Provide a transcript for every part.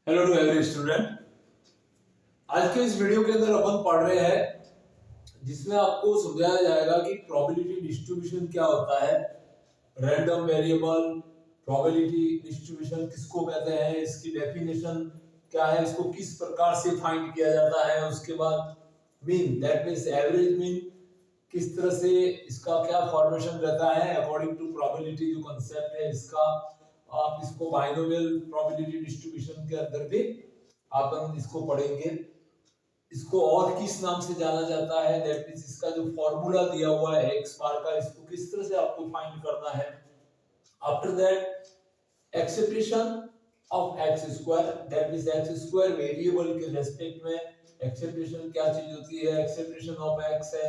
Hello to every student. आज के इस वीडियो के अंदर अपन पढ़ रहे हैं जिसमें आपको समझाया जाएगा कि प्रोबेबिलिटी डिस्ट्रीब्यूशन क्या होता है, रैंडम वेरिएबल प्रोबेबिलिटी डिस्ट्रीब्यूशन किसको कहते हैं, इसकी डेफिनेशन क्या है, इसको किस प्रकार से फाइंड किया जाता है, उसके बाद mean that means average mean किस तरह से इसका क्या फॉर्मेशन रहता है अकॉर्डिंग टू प्रोबेबिलिटी। जो कंसेप्ट है इसका आप इसको बाइनोमियल प्रोबेबिलिटी डिस्ट्रीब्यूशन के अंदर भी अपन इसको पढ़ेंगे। इसको और किस नाम से जाना जाता है, दैट मींस इसका जो फॉर्मूला दिया हुआ है एक्स बार का, इसको किस तरह से आपको फाइंड करना है। After that acceptation of x square, that means x square variable के रेस्पेक्ट में एक्सेप्टेशन क्या चीज होती है, एक्सेप्टेशन ऑफ एक्स है।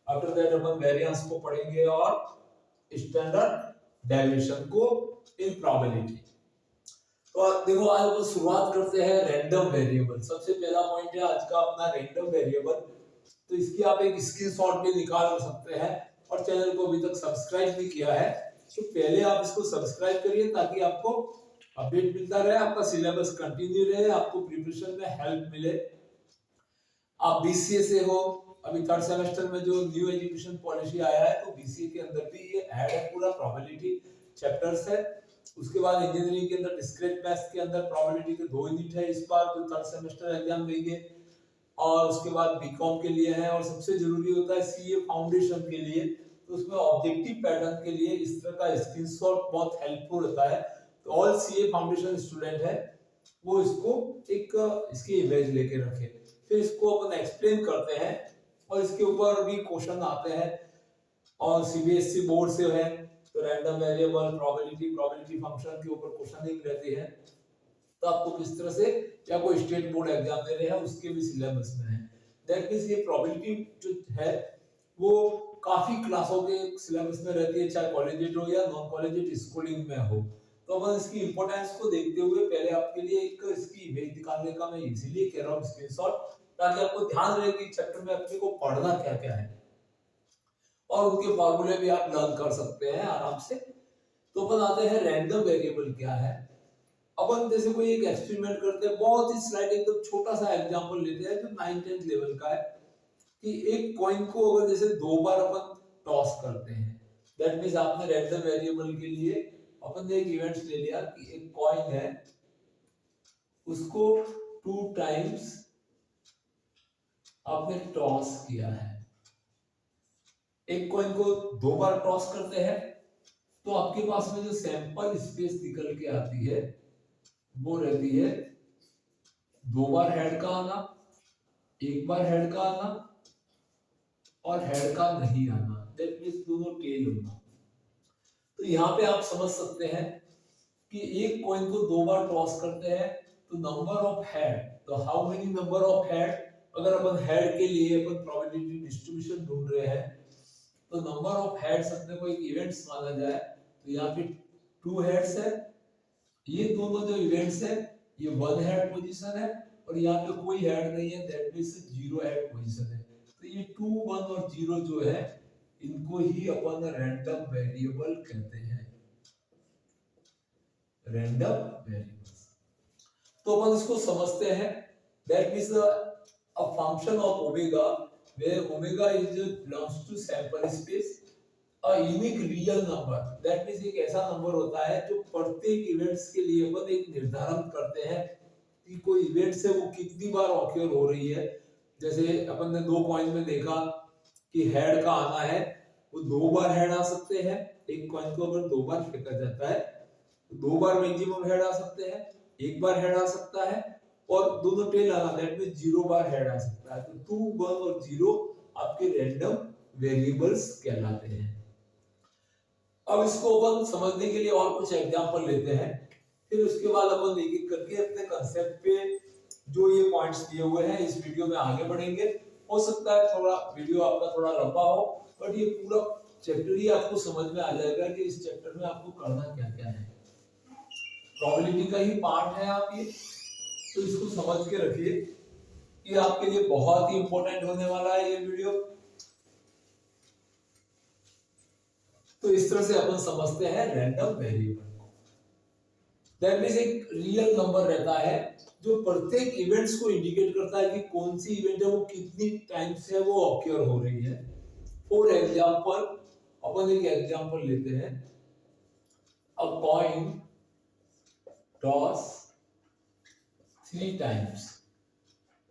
आफ्टर दैट अपन वेरिएंस को पढ़ेंगे और स्टैंडर्ड डेविएशन को इन प्रोबेबिलिटी। तो देखो आज अपन शुरुआत करते हैं रैंडम वेरिएबल। सबसे पहला पॉइंट है आज का अपना रैंडम वेरिएबल। तो इसकी आप एक स्क्रीनशॉट भी निकाल सकते हैं और चैनल को अभी तक सब्सक्राइब नहीं किया है तो पहले आप इसको सब्सक्राइब करिए ताकि आपको अपडेट मिलता रहे, आपका सिलेबस कंटिन्यू रहे, आपको प्रिपरेशन में हेल्प मिले। आप बीसीए से हो, अभी थर्ड सेमेस्टर में जो न्यू एजुकेशन पॉलिसी आया है तो बीसीए के अंदर भी ये ऐड है, पूरा प्रोबेबिलिटी चैप्टर्स है। उसके बाद इंजीनियरिंग के अंदर डिस्क्रीट मैथ्स के अंदर प्रोबेबिलिटी के 2 यूनिट है इस बार जो थर्ड सेमेस्टर एग्जाम देंगे, और उसके बाद बीकॉम के लिए है, और सबसे जरूरी होता है सीए फाउंडेशन के लिए। तो उसमें ऑब्जेक्टिव पैटर्न के लिए इस तरह का स्क्रीनशॉट बहुत हेल्पफुल होता है। तो ऑल सीए फाउंडेशन स्टूडेंट है वो इसको एक इसकी इमेज लेके रखे, फिर इसको अपन एक्सप्लेन करते हैं और इसके ऊपर भी क्वेश्चन आते हैं। और सीबीएसई बोर्ड से है तो रैंडम वेरिएबल प्रोबेबिलिटी फंक्शन के ऊपर क्वेश्चनिंग रहती है। तो आपको किस तरह से, या कोई स्टेट बोर्ड एग्जाम दे रहे हैं उसके भी सिलेबस में है। दैट मींस ये प्रोबेबिलिटी जो है वो काफी क्लासों के सिलेबस में रहती है, चाहे कॉलेजिएट हो या नॉन कॉलेजिएट स्कूलिंग में हो। तो अपन इसकी इंपॉर्टेंस को देखते हुए पहले आपके लिए एक इसकी इमेज निकालने का मैं इजीली कह रहा हूं स्क्रीनशॉट, ताकि आपको ध्यान रहे कि चैप्टर में अपने को पढ़ना क्या क्या है और उनके फॉर्मूले भी आप लर्न कर सकते हैं आराम से। तो अपन आते हैं रैंडम वेरिएबल क्या है। अपन जैसे कोई एक एक्सपेरिमेंट करते हैं, बहुत ही स्लाइड एकदम छोटा सा एग्जांपल लेते हैं जो 9th लेवल का है, कि एक कॉइन को अगर जैसे 2 बार अपन टॉस करते हैं, दैट मींस आपने रैंडम वेरिएबल के लिए अपन ने एक इवेंट्स ले लिया कि एक कॉइन है उसको 2 टाइम्स आपने टॉस किया है। एक कॉइन को 2 बार टॉस करते हैं तो आपके पास में जो सैंपल स्पेस निकल के आती है वो रहती है 2 बार हेड का आना, 1 बार हेड का आना और हेड का नहीं आना, दैट मींस दोनों टेल होना। तो यहाँ पे आप समझ सकते हैं कि एक कॉइन को 2 बार टॉस करते हैं तो नंबर ऑफ हेड, तो how many number of head, अगर अपन हेड के लिए अपन प्रोबेबिलिटी डिस्ट्रीब्यूशन ढूंढ रहे हैं तो नंबर ऑफ हेड्स अपने को एक इवेंट्स माना जाए तो यहाँ पे 2 हेड्स है। ये दोनों जो इवेंट्स है ये 1 हेड पोजीशन है और यहाँ पे कोई हेड नहीं है, दैट मींस 0 हेड पोजीशन है। तो ये 2 1 और 0 जो है इनको ही अपन रैंडम वेरिएबल कहते हैं, रैंडम वेरिएबल्स। तो अपन इसको समझते हैं, that means a function of omega where omega is belongs to sample space a unique real number, that means एक ऐसा नंबर होता है जो प्रत्येक इवेंट्स के लिए अपन एक निर्धारण करते हैं कि कोई इवेंट से वो कितनी बार ऑक्योर हो रही है। जैसे अपन ने 2 कॉइन में देखा कि हेड का आना है, वो 2 बार हेड आ सकते हैं। एक कॉइन को अगर 2 बार फेंका जाता है तो 2 बार मैक्सिमम हेड आ सकते हैं, 1 बार हेड आ सकता है और दोनों टेल आना, दैट मींस 0 बार हेड आ सकता है। तो 2 1 और 0 आपके रैंडम वेरिएबल्स कहलाते हैं। अब इसको अपन समझने के लिए और कुछ एग्जांपल लेते हैं, फिर उसके बाद अपन एक एक करके अपने कांसेप्ट पे जो ये पॉइंट्स दिए हुए हैं इस वीडियो में आगे बढ़ेंगे। हो सकता है थोड़ा वीडियो आपका थोड़ा लंबा हो, बट ये पूरा चैप्टर ही आपको समझ में आ जाएगा कि इस चैप्टर में आपको करना क्या क्या है। प्रोबेबिलिटी का ही पार्ट है आप ये, तो इसको समझ के रखिए कि आपके लिए बहुत ही इंपॉर्टेंट होने वाला है ये वीडियो। तो इस तरह से अपन समझते हैं रैंडम वेरिएबल को। दैट मींस एक रियल नंबर रहता है जो प्रत्येक इवेंट्स को इंडिकेट करता है कि कौन सी इवेंट है वो कितनी टाइम से वो ऑक्योर हो रही है। फॉर एग्जांपल अपन एक एग्जांपल लेते हैं, अ coin toss 3 times,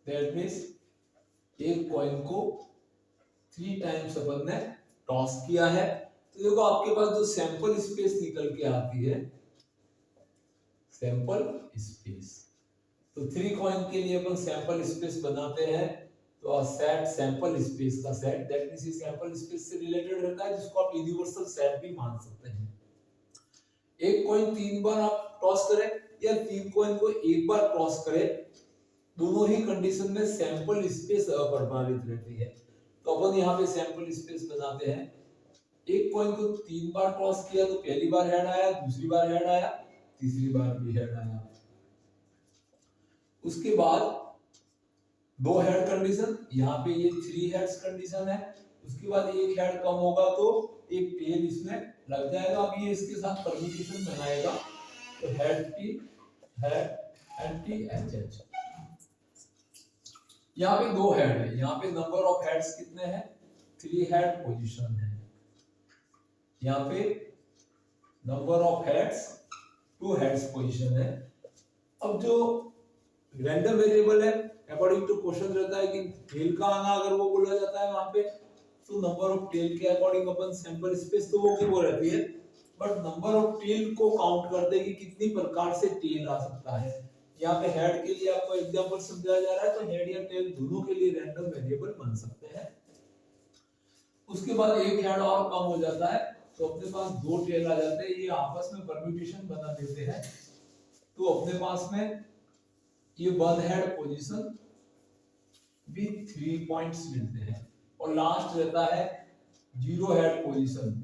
that means एक कॉइन को 3 टाइम्स अपन ने टॉस किया है। तो देखो आपके पास जो सैंपल स्पेस निकल के आती है, सैंपल स्पेस, तो 3 कॉइन के लिए अपन सैंपल स्पेस बनाते हैं। तो सेट सैंपल स्पेस का सेट, दैट मींस ये सैंपल स्पेस से रिलेटेड रहता है, जिसको आप यूनिवर्सल सेट भी मान सकते हैं। एक कॉइन 3 बार आप टॉस करें या 3 कॉइन को एक बार टॉस करें, दोनों ही कंडीशन में सैंपल स्पेस अप्रभावित रहती है। तो अपन यहाँ पे सैंपल स्पेस बनाते हैं। एक कॉइन को 3 बार टॉस किया तो पहली बार हेड आया, दूसरी बार हेड आया, तीसरी बार भी हेड आया। उसके बाद 2 हेड कंडीशन, यहाँ पे ये 3 हेड्स कंडीशन है। उसके बाद एक हेड कम होगा तो एक टेल इसमें लग जाएगा। अब ये इसके साथ परम्यूटेशन बनाएगा, तो head T head and T H H. यहाँ पे 2 हेड है, यहाँ पे नंबर ऑफ हेड्स कितने हैं, 3 हेड पोजीशन है। यहाँ पे number of heads 2 heads position है। अब जो रैंडम वेरिएबल है, अकॉर्डिंग टू क्वेश्चन रहता है कि टेल का आना अगर वो बोला जाता है वहां पे, तो नंबर ऑफ टेल के अकॉर्डिंग अपन सैंपल स्पेस तो वो की वो रहती है, बट नंबर ऑफ टेल को काउंट करते हैं कि कितनी प्रकार से टेल आ सकता है। यहाँ पे हेड के लिए आपको एग्जांपल समझाया जा रहा है, तो हेड या टेल दोनों के लिए रैंडम वेरिएबल बन सकते हैं। उसके बाद एक हेड और कम हो जाता है, तो अपने पास 2 टेल आ जाते हैं, ये आपस में परम्यूटेशन बना देते हैं। तो अपने पास में ये 1 हेड पोजीशन भी 3 पॉइंट्स मिलते हैं, और लास्ट रहता है 0 हेड पोजीशन,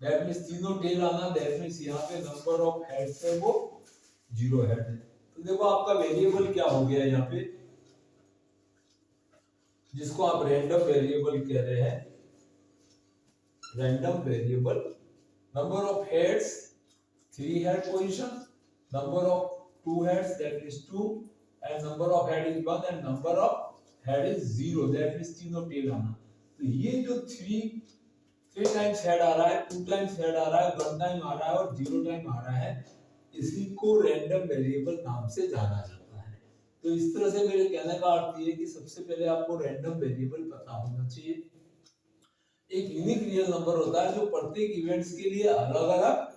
दैट मींस तीनों टेल आना, दैट मींस यहाँ पे नंबर ऑफ हेड्स है वो 0 हेड है। तो देखो आपका वेरिएबल क्या हो गया यहाँ पे, जिसको आप रैंडम वेरिएबल कह रहे हैं, random variable, number of heads 3 head position, number of 2 heads that is 2, and number of head is 1 and number of head is 0, that means तीनों टेल आना। तो ये जो 3 टाइम्स हेड आ रहा है, 2 टाइम्स हेड आ रहा है, 1 टाइम आ रहा है और 0 टाइम आ रहा है, इसी को रैंडम वेरिएबल नाम से जाना जाता है। तो इस तरह से मेरे कहने का अर्थ ये है कि सबसे पहले आपको रैंडम वेरिएबल पता होना चाहिए। एक यूनिक रियल नंबर होता है जो प्रत्येक इवेंट्स के लिए अलग अलग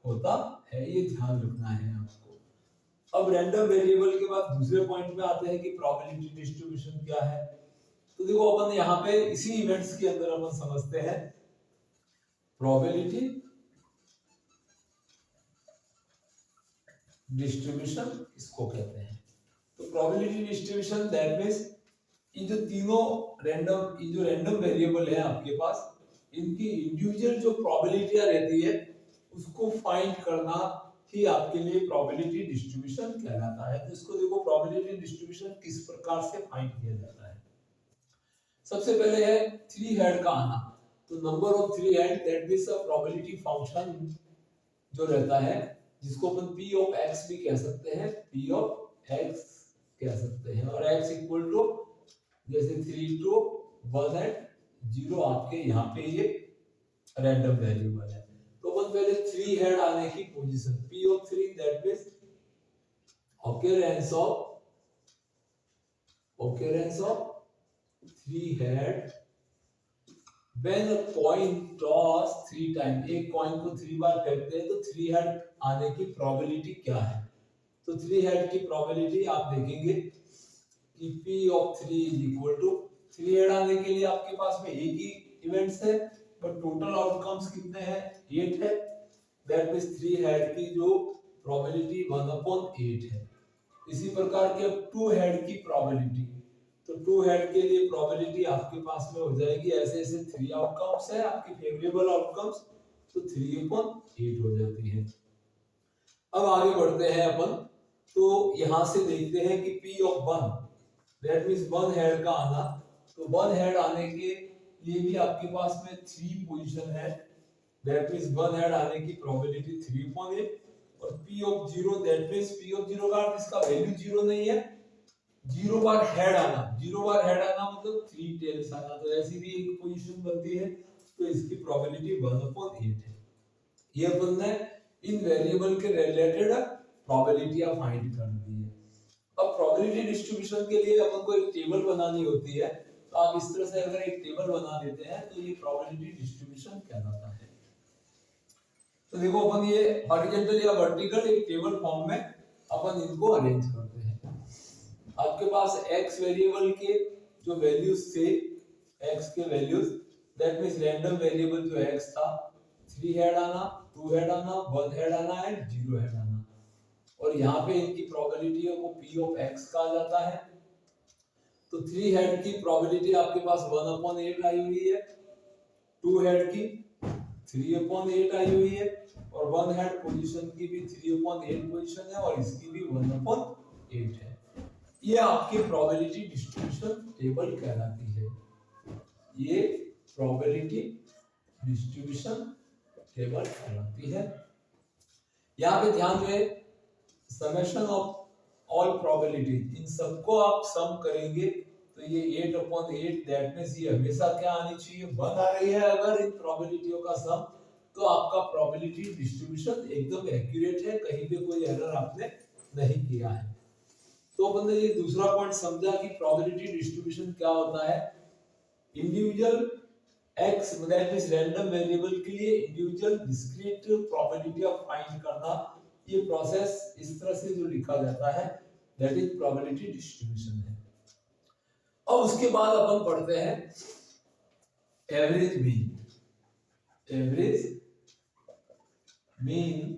होता है, ये ध्यान रखना है आपको। अब रैंडम वेरिएबल के बाद दूसरे पॉइंट में आते हैं कि प्रोबेबिलिटी डिस्ट्रीब्यूशन क्या है। तो देखो अपन यहाँ पे इसी इवेंट्स के अंदर अपन समझते हैं प्रोबेबिलिटी डिस्ट्रीब्यूशन इसको कहते हैं। तो प्रोबेबिलिटी डिस्ट्रीब्यूशन दैट मींस ये जो तीनों रैंडम, ये जो रैंडम वेरिएबल है आपके पास, इनकी इंडिविजुअल जो प्रोबेबिलिटियां रहती है उसको फाइंड करना ही आपके लिए प्रोबेबिलिटी डिस्ट्रीब्यूशन कहलाता है। तो इसको देखो प्रोबेबिलिटी डिस्ट्रीब्यूशन किस प्रकार से फाइंड किया जाता है। सबसे पहले है 3 हेड का आना, तो number of 3 head that means a probability function जो रहता है, जिसको अपन p ऑफ x भी कह सकते हैं, p ऑफ x कह सकते हैं, और x इक्वल टू जैसे 3 to 1 एंड 0 आपके यहाँ पे ये रैंडम वेरिएबल है। तो अपन पहले 3 हेड आने की position p of 3 that means occurrence of 3 head when a coin toss 3 time, एक कॉइन को 3 बार फेंकते हैं तो 3 हेड आने की प्रोबेबिलिटी क्या है। तो 3 हेड की प्रोबेबिलिटी आप देखेंगे कि p of 3 is equal to 3 head आने के लिए आपके पास में एक ही इवेंट्स है, बट टोटल आउटकम्स कितने हैं, 8 है, दैट मींस 3 हेड की जो प्रोबेबिलिटी 1/8 है। इसी प्रकार के अब 2 हेड की प्रोबेबिलिटी, तो 2 हेड के लिए प्रोबेबिलिटी आपके पास में हो जाएगी, ऐसे ऐसे 3 आउटकम्स है आपकी फेवरेबल आउटकम्स, तो 3/8 हो जाती है। अब आगे बढ़ते हैं अपन, तो यहां से देखते हैं कि p of 1 that means 1 head का आना, तो 1 हेड आने के लिए भी आपके पास में 3 पोजीशन है, दैट मींस 1 हेड आने की प्रोबेबिलिटी 3/8, और p of 0 that means p of 0 का अर्थ इसका वैल्यू 0 नहीं है, 0 बार हेड आना, 0 बार हेड आना मतलब 3 टेल्स आना, तो ऐसी भी एक पोजीशन बनती है, तो इसकी प्रोबेबिलिटी 1/8 है। ये अपन ने इन वेरिएबल के रिलेटेड प्रोबेबिलिटी फाइंड कर दी है। अब प्रोबेबिलिटी डिस्ट्रीब्यूशन के लिए अपन को एक टेबल बनानी होती है, तो आप इस तरह से अगर एक टेबल बना देते हैं तो ये प्रोबेबिलिटी डिस्ट्रीब्यूशन कहलाता है। तो देखो अपन ये हॉरिजॉन्टल या वर्टिकल एक टेबल फॉर्म में अपन इनको अरेंज करते हैं। आपके पास x वेरिएबल के जो वैल्यूज थे, x के values that means random variable जो x था, 3 हेड आना, 2 हेड आना, 1 हेड आना एंड 0 हेड आना, और यहाँ पे इनकी प्रोबेबिलिटी को p ऑफ x कहा जाता है। तो 3 हेड की प्रोबेबिलिटी आपके पास 1/8 आई हुई है, 2 हेड की 3/8 आई हुई है, और 1 हेड पोजीशन की भी 3/8 पोजीशन है, और इसकी भी 1/8 है। ये आपकी प्रोबेबिलिटी डिस्ट्रीब्यूशन टेबल कहलाती है। ये प्रोबेबिलिटी डिस्ट्रीब्यूशन टेबल कहलाती है। यहाँ पे ध्यान दें, समेशन ऑफ ऑल प्रोबेबिलिटी, इन सबको आप सम करेंगे तो ये 8/8 दैट मींस ये हमेशा क्या आनी चाहिए, 1 आ रही है अगर इन प्रोबेबिलिटियों का सम, तो आपका प्रोबेबिलिटी डिस्ट्रीब्यूशन एकदम एक्यूरेट है, कहीं पे कोई एरर आपने नहीं किया है। तो अपन ने ये दूसरा पॉइंट समझा कि प्रोबेबिलिटी डिस्ट्रीब्यूशन क्या होता है। Individual x that means random variable के लिए individual discrete probability of find करना, ये प्रोसेस इस तरह से जो लिखा जाता है दैट इज प्रोबेबिलिटी डिस्ट्रीब्यूशन है। और उसके बाद अपन पढ़ते हैं एवरेज मीन। एवरेज मीन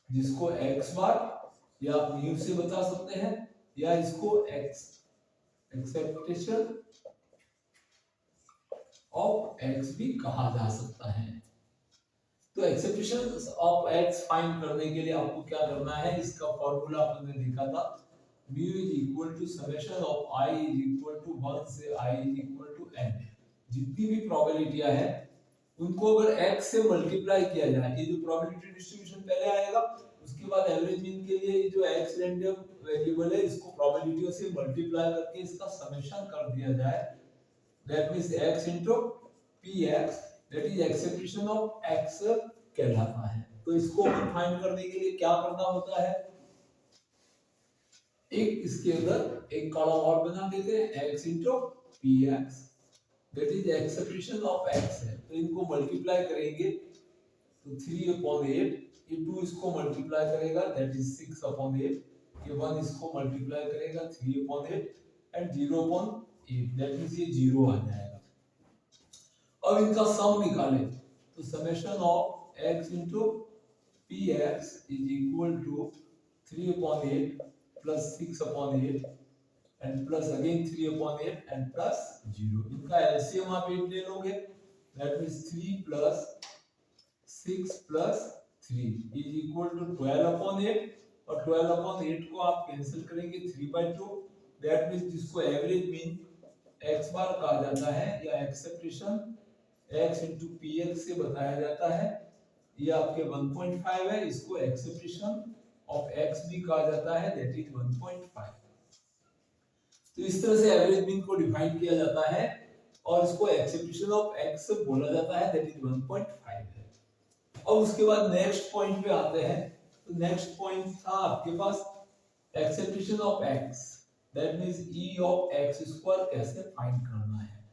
जिसको x बार या आप म्यू से बता सकते हैं, या इसको x एक्सेप्टेशन ऑफ x भी कहा जा सकता है। तो एक्सेप्टेशन ऑफ x फाइंड करने के लिए आपको क्या करना है, इसका फॉर्मूला अपन ने देखा था, mu is equal to summation of I is equal to 1 से I is equal to n। जितनी भी प्रोबेबिलिटियां हैं उनको अगर x से मल्टीप्लाई किया जाए, ये जो प्रोबेबिलिटी डिस्ट्रीब्यूशन पहले आएगा, उसके बाद एवरेज मीन के लिए जो x रैंडम वेरिएबल है इसको प्रोबेबिलिटियों से मल्टीप्लाई करके इसका समेशन कर दिया जाए, that means x into px, that is acceptation of x कहलाता है। तो इसको हम फाइंड करने के लिए क्या करना होता है, एक इसके अंदर एक कॉलम और बना देते हैं, x into px, that is acceptation of x है, तो इनको मल्टीप्लाई करेंगे तो 3/8, ये 2 इसको मल्टीप्लाई करेगा दैट इज 6/8, ये 1 इसको मल्टीप्लाई करेगा 3/8 एंड 0/8 दैट मींस ये 0 आ जाएगा। अब इनका सम निकालें तो summation of x into px is equal to 3/8 plus 6/8 and plus again 3/8 and plus 0। इनका एलसीएम आप 8 ले लोगे, that means 3 plus 6 plus 3 is equal to 12/8, और 12/8 को आप कैंसिल करेंगे 3/2, दैट मींस जिसको एवरेज मीन x बार कहा जाता है या एक्सेप्टेशन x into px से बताया जाता है, ये आपके 1.5 है, इसको एक्सेप्टेशन ऑफ x भी कहा जाता है दैट इज 1.5। तो इस तरह से एवरेज मीन को डिफाइन किया जाता है और इसको एक्सेप्टेशन ऑफ x बोला जाता है दैट इज 1.5 है। और उसके बाद नेक्स्ट पॉइंट पे आते हैं, तो नेक्स्ट पॉइंट था आपके पास expectation of x, that means e of x square कैसे फाइंड करना है।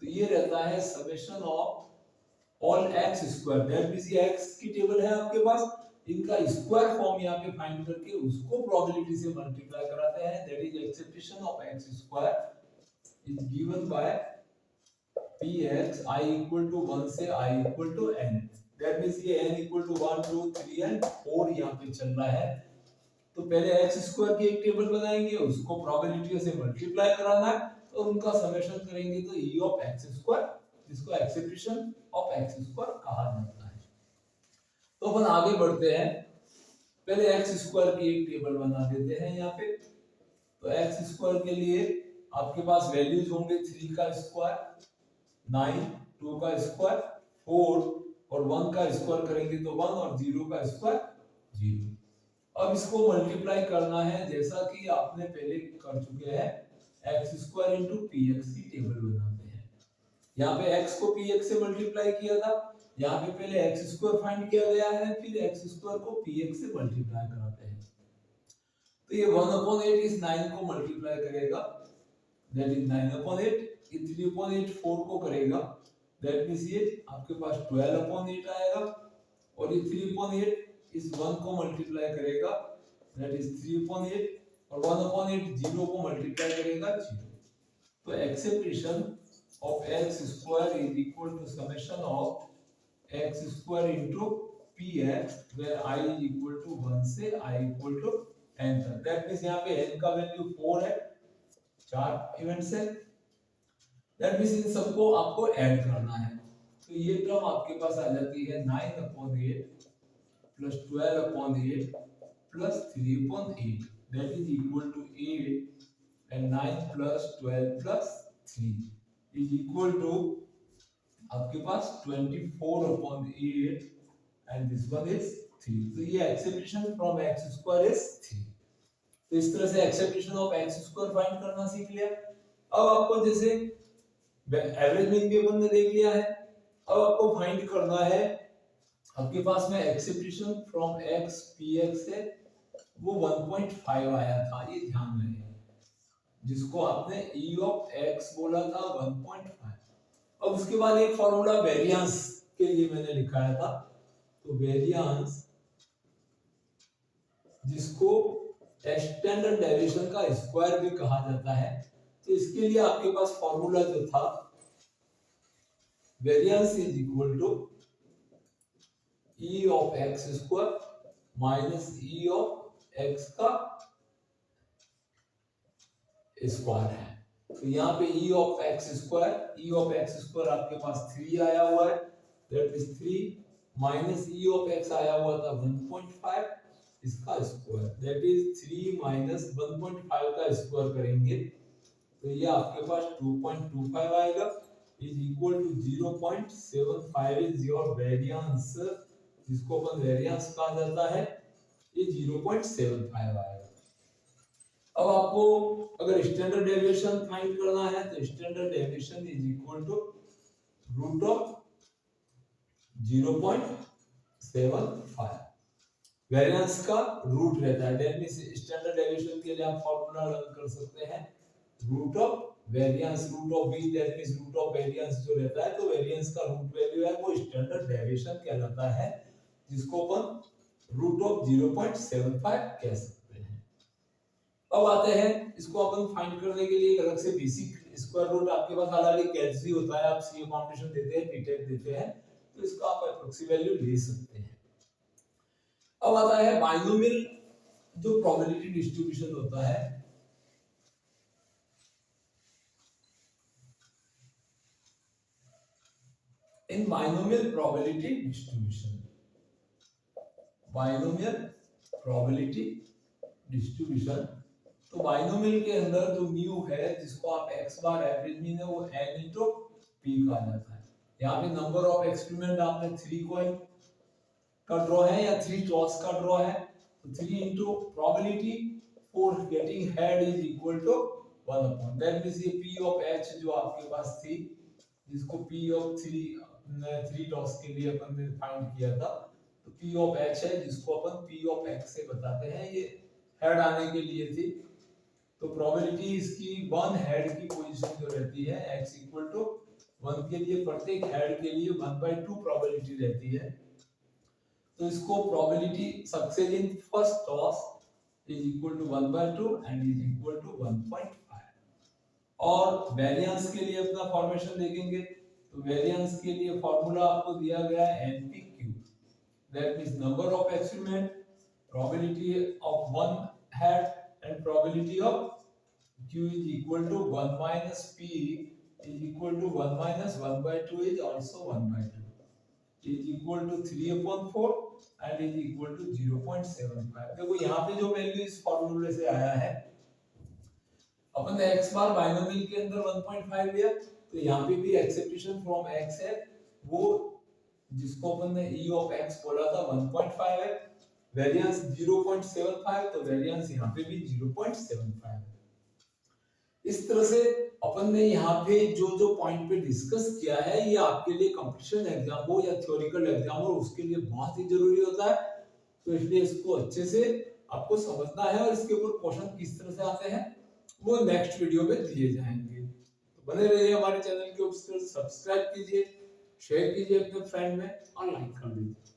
तो ये रहता है summation of all x square, that means ये x की टेबल है आपके पास, इनका स्क्वायर फॉर्म यहाँ पे फाइंड करके उसको प्रोबेबिलिटी से मल्टीप्लाई कराते हैं, that is acceptation of x square is given by px I equal to 1 से I equal to n, that means ये n equal to 1 2 3 and 4 यहाँ पे चल रहा है। तो पहले x स्क्वायर की एक टेबल बनाएंगे, उसको प्रोबेबिलिटी से मल्टीप्लाई कराना है और उनका समेशन करेंगे तो e ऑफ x स्क्वायर, जिसको एक्सेप्टेशन ऑफ x स्क्वायर कहा जाता है। तो अपन आगे बढ़ते हैं, पहले x स्क्वायर की एक टेबल बना देते हैं यहाँ पे। तो x स्क्वायर के लिए आपके पास वैल्यूज होंगे 3 का स्क्वायर 9, 2 का स्क्वायर 4 और 1 का स्क्वायर करेंगे तो 1 और 0 का स्क्वायर 0। अब इसको मल्टीप्लाई करना है जैसा कि आपने पहले कर चुके हैं, x square into P x की टेबल बनाते हैं। यहाँ पे x को px से मल्टीप्लाई किया था, यहाँ पे पहले x स्क्वायर फाइंड किया गया है, फिर x स्क्वायर को px से मल्टीप्लाई कराते हैं। तो ये 1/8 इस 9 को मल्टीप्लाई करेगा, दैट इज 9/8। ये 3/8 4 को करेगा, दैट मींस ये आपके पास 12/8 आएगा। और ये 3/8 इस 1 को मल्टीप्लाई करेगा, दैट इज 3/8। और 1/8 0 को मल्टीप्लाई करेगा 0। तो acceptation of x square is equal to summation of x square into px, where I is equal to 1 से I equal to n तक। दैट मींस यहाँ पे n का वैल्यू 4 है, 4 इवेंट्स है। दैट मींस इन सबको आपको ऐड करना है। तो ये टर्म आपके पास आ जाती है 9/8 plus 12/8 plus 3/8, that is equal to 8 and 9 plus 12 plus 3 is equal to आपके पास 24/8 and this one is 3। तो ये acceptation from x square is 3। तो इस तरह से acceptation of x square find करना सीख लिया। अब आपको जैसे एवरेज मीन भी अपन ने देख लिया है, अब आपको फाइंड करना है, आपके पास में एक्सेप्टेशन फ्रॉम x px से वो 1.5 आया था, ये ध्यान रहे, जिसको आपने e ऑफ x बोला था 1.5। अब उसके बाद एक फॉर्मूला वेरिएंस के लिए मैंने लिखाया था, तो वेरिएंस जिसको स्टैंडर्ड डेविएशन का स्क्वायर भी कहा जाता है, तो इसके लिए आपके पास फॉर्मूला जो था, variance is equal to e of x square minus e of x का स्क्वायर है। तो यहाँ पे e ऑफ x स्क्वायर आपके पास 3 आया हुआ है, that is 3 minus e of x आया हुआ था 1.5, इसका स्क्वायर दैट इज 3 माइनस 1.5 का स्क्वायर करेंगे तो ये आपके पास 2.25 आएगा, is equal to 0.75 is your variance, जिसको अपन वेरिएंस कहा जाता है, ये 0.75 आएगा। अब आपको अगर स्टैंडर्ड डेविएशन फाइंड करना है तो standard deviation is equal to root of 0.75, variance का रूट रहता है। दैट मींस स्टैंडर्ड डेविएशन के लिए आप फार्मूला लर्न कर सकते हैं, root of variance, root of v, that means root of variance जो रहता है, तो वेरिएंस का रूट वैल्यू है वो स्टैंडर्ड डेविएशन कहलाता है, जिसको अपन रूट ऑफ 0.75 कह सकते हैं। अब आते हैं, इसको अपन फाइंड करने के लिए एक अलग से बेसिक स्क्वायर रूट आपके पास ऑलरेडी कैलसी होता है, आप सीए कॉम्बिनेशन देते हैं, पीटेक देते हैं, तो इसका आप एप्रोक्सी वैल्यू ले सकते हैं। अब आता है बाइनोमियल जो प्रोबेबिलिटी डिस्ट्रीब्यूशन होता है, in binomial probability distribution, binomial probability distribution, तो बाइनोमियल के अंदर जो म्यू है, जिसको आप x बार एवरेज मीन है, वो n इनटू p कहा जाता है। यहाँ पे नंबर ऑफ एक्सपेरिमेंट आपने 3 कॉइन का ड्रॉ है या 3 टॉस का ड्रॉ है, तो 3 into probability for getting head is equal to 1 upon, that means ये p ऑफ h जो आपके पास थी, जिसको p ऑफ 3 टॉस के लिए अपन ने फाइंड किया था, तो p ऑफ h है, जिसको अपन p ऑफ x से बताते हैं, ये हेड आने के लिए थी। तो प्रोबेबिलिटी इसकी 1 हेड की पोजीशन जो रहती है x इक्वल टू 1 के लिए, प्रत्येक हेड के लिए 1/2 प्रोबेबिलिटी रहती है, तो इसको probability success in first toss is equal to 1/2 and is equal to 1.5। और वेरिएंस के लिए अपना फॉर्मेशन देखेंगे, तो वेरिएंस के लिए फार्मूला आपको दिया गया है npq, that means number of experiment, probability of 1 head and probability of q is equal to 1 minus p is equal to 1 minus 1/2 is also 1/2 is equal to 3/4 and is equal to 0.75। देखो यहाँ पे जो value इस फॉर्मूले से आया है, अपन ने x बार बाइनोमियल के अंदर 1.5 लिया, तो यहाँ पे भी एक्सेप्टेशन फ्रॉम x है, वो जिसको अपन ने e of x बोला था 1.5 है, वेरिएंस 0.75, तो वेरिएंस यहाँ पे भी 0.75 है। इस तरह से अपन ने यहाँ पे जो जो पॉइंट पे डिस्कस किया है, ये आपके लिए कंपटीशन एग्जाम हो या थ्योरिकल एग्जाम हो, उसके लिए बहुत ही जरूरी होता है। तो इसलिए इसको अच्छे से आपको समझना है, और इसके ऊपर क्वेश्चन किस तरह से आते हैं वो नेक्स्ट वीडियो में दिए जाएंगे। तो बने रहिए हमारे चैनल के ऊपर, सब्सक्राइब कीजिए, शेयर कीजिए अपने फ्रेंड में और लाइक कर दीजिए।